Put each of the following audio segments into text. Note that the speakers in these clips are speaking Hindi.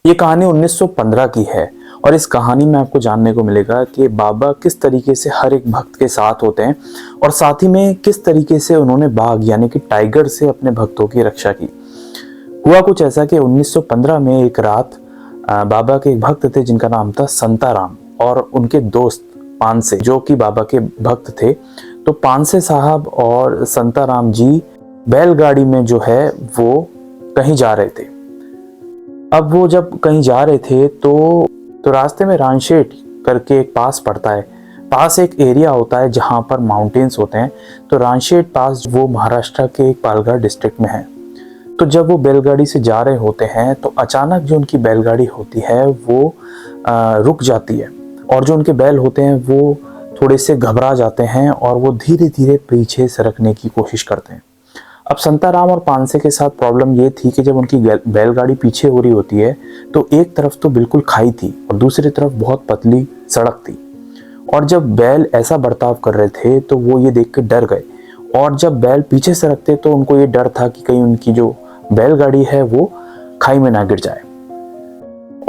ये कहानी 1915 की है और इस कहानी में आपको जानने को मिलेगा कि बाबा किस तरीके से हर एक भक्त के साथ होते हैं और साथ ही में किस तरीके से उन्होंने बाघ यानी कि टाइगर से अपने भक्तों की रक्षा की। हुआ कुछ ऐसा कि 1915 में एक रात बाबा के एक भक्त थे जिनका नाम था संताराम और उनके दोस्त पानसे जो कि बाबा के भक्त थे। तो पानसे साहब और संताराम जी बैलगाड़ी में जो है वो कहीं जा रहे थे। अब वो जब कहीं जा रहे थे तो रास्ते में रानशेट करके एक पास पड़ता है। पास एक एरिया होता है जहाँ पर माउंटेन्स होते हैं। तो रानशेट पास वो महाराष्ट्र के एक पालघर डिस्ट्रिक्ट में है। तो जब वो बैलगाड़ी से जा रहे होते हैं तो अचानक जो उनकी बैलगाड़ी होती है वो रुक जाती है और जो उनके बैल होते हैं वो थोड़े से घबरा जाते हैं और वो धीरे धीरे पीछे सरकने की कोशिश करते हैं। अब संताराम और पानसे के साथ प्रॉब्लम ये थी कि जब उनकी बैलगाड़ी पीछे हो रही होती है तो एक तरफ तो बिल्कुल खाई थी और दूसरी तरफ बहुत पतली सड़क थी। और जब बैल ऐसा बर्ताव कर रहे थे तो वो ये देख के डर गए और जब बैल पीछे सरकते तो उनको ये डर था कि कहीं उनकी जो बैलगाड़ी है वो खाई में ना गिर जाए।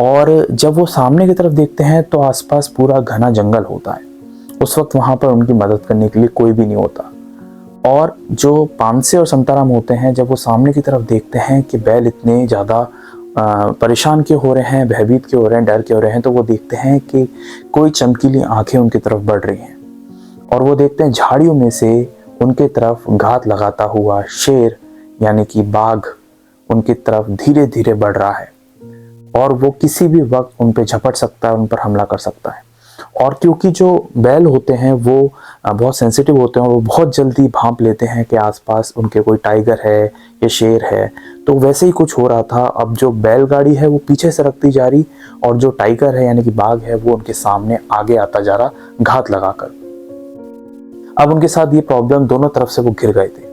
और जब वो सामने की तरफ देखते हैं तो आसपास पूरा घना जंगल होता है। उस वक्त वहां पर उनकी मदद करने के लिए कोई भी नहीं होता। और जो पानसे और संताराम होते हैं जब वो सामने की तरफ देखते हैं कि बैल इतने ज़्यादा परेशान क्यों हो रहे हैं, भयभीत क्यों हो रहे हैं, डर क्यों हो रहे हैं, तो वो देखते हैं कि कोई चमकीली आंखें उनकी तरफ बढ़ रही हैं और वो देखते हैं झाड़ियों में से उनके तरफ घात लगाता हुआ शेर यानी कि बाघ उनकी तरफ धीरे धीरे बढ़ रहा है और वो किसी भी वक्त उन पर झपट सकता है, उन पर हमला कर सकता है। और क्योंकि जो बैल होते हैं वो बहुत सेंसिटिव होते हैं और वो बहुत जल्दी भांप लेते हैं कि आसपास उनके कोई टाइगर है या शेर है, तो वैसे ही कुछ हो रहा था। अब जो बैलगाड़ी है वो पीछे सरकती जा रही और जो टाइगर है यानी कि बाघ है वो उनके सामने आगे आता जा रहा घात लगाकर। अब उनके साथ ये प्रॉब्लम, दोनों तरफ से वो घिर गए थे।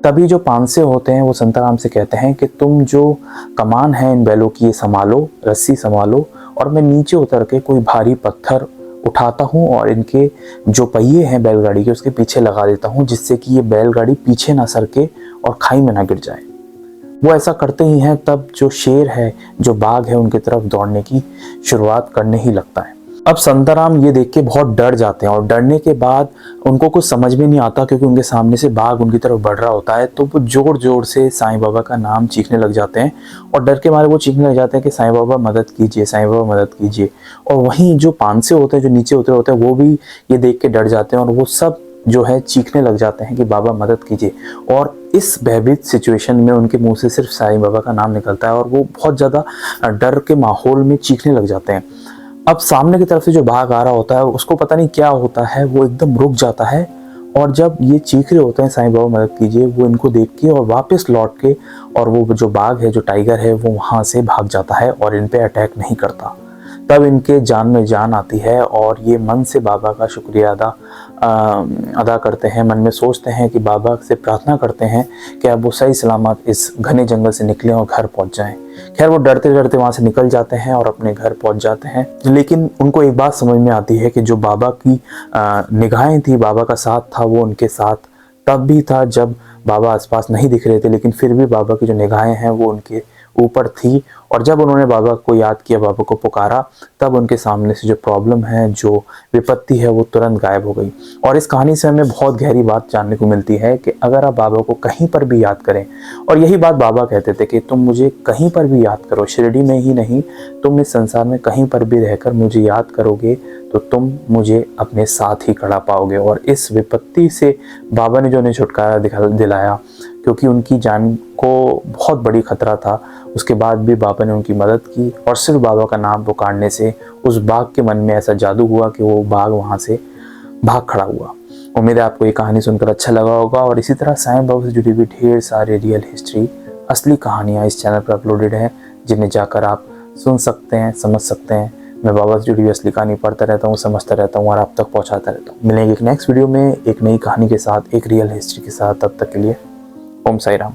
तभी जो पानसे होते हैं वो संताराम से कहते हैं कि तुम जो कमान है इन बैलों की ये संभालो, रस्सी संभालो और मैं नीचे उतर के कोई भारी पत्थर उठाता हूँ और इनके जो पहिए हैं बैलगाड़ी के उसके पीछे लगा देता हूँ जिससे कि ये बैलगाड़ी पीछे ना सरके और खाई में ना गिर जाए। वो ऐसा करते ही हैं तब जो शेर है, जो बाघ है, उनकी तरफ दौड़ने की शुरुआत करने ही लगता है। अब संताराम ये देख के बहुत डर जाते हैं और डरने के बाद उनको कुछ समझ में नहीं आता क्योंकि उनके सामने से बाघ उनकी तरफ बढ़ रहा होता है। तो वो जोर जोर से साईं बाबा का नाम चीखने लग जाते हैं और डर के मारे वो चीखने लग जाते हैं कि साईं बाबा मदद कीजिए, साईं बाबा मदद कीजिए। और वहीं जो पानसे होते हैं, जो नीचे उतरे होते हैं, वो भी ये देख के डर जाते हैं और वो सब जो है चीखने लग जाते हैं कि बाबा मदद कीजिए। और इस भयभीत सिचुएशन में उनके मुंह से सिर्फ साईं बाबा का नाम निकलता है और वो बहुत ज़्यादा डर के माहौल में चीखने लग जाते हैं। अब सामने की तरफ से जो बाघ आ रहा होता है उसको पता नहीं क्या होता है, वो एकदम रुक जाता है और जब ये चीख रहे होते हैं साईं बाबा मदद कीजिए, वो इनको देख के और वापस लौट के और वो जो बाघ है, जो टाइगर है, वो वहाँ से भाग जाता है और इन पे अटैक नहीं करता। तब इनके जान में जान आती है और ये मन से बाबा का शुक्रिया अदा करते हैं। मन में सोचते हैं कि बाबा से प्रार्थना करते हैं कि अब वो सही सलामत इस घने जंगल से निकलें और घर पहुंच जाएं। खैर वो डरते डरते वहाँ से निकल जाते हैं और अपने घर पहुंच जाते हैं। लेकिन उनको एक बात समझ में आती है कि जो बाबा की निगाहें थी, बाबा का साथ था, वो उनके साथ तब भी था जब बाबा आसपास नहीं दिख रहे थे, लेकिन फिर भी बाबा की जो निगाहें हैं वो उनके ऊपर थी। और जब उन्होंने बाबा को याद किया, बाबा को पुकारा, तब उनके सामने से जो प्रॉब्लम है, जो विपत्ति है, वो तुरंत गायब हो गई। और इस कहानी से हमें बहुत गहरी बात जानने को मिलती है कि अगर आप बाबा को कहीं पर भी याद करें, और यही बात बाबा कहते थे कि तुम मुझे कहीं पर भी याद करो, शिरडी में ही नहीं, तुम इस संसार में कहीं पर भी रहकर मुझे याद करोगे तो तुम मुझे अपने साथ ही खड़ा पाओगे। और इस विपत्ति से बाबा ने जो उन्हें छुटकारा दिलाया, क्योंकि उनकी जान को बहुत बड़ी खतरा था, उसके बाद भी बाबा ने उनकी मदद की और सिर्फ बाबा का नाम पुकारने से उस बाघ के मन में ऐसा जादू हुआ कि वो बाघ वहाँ से भाग खड़ा हुआ। उम्मीद है आपको ये कहानी सुनकर अच्छा लगा होगा और इसी तरह साईं बाबा से जुड़ी हुई ढेर सारे रियल हिस्ट्री, असली कहानियाँ इस चैनल पर अपलोडेड हैं जिन्हें जाकर आप सुन सकते हैं, समझ सकते हैं। मैं बाबा से जुड़ी हुई असली कहानी पढ़ता रहता हूँ, समझता रहता हूँ और आप तक पहुँचाता रहता हूँ। मिलेंगे एक नेक्स्ट वीडियो में एक नई कहानी के साथ, एक रियल हिस्ट्री के साथ। तब तक के लिए ओम साई राम।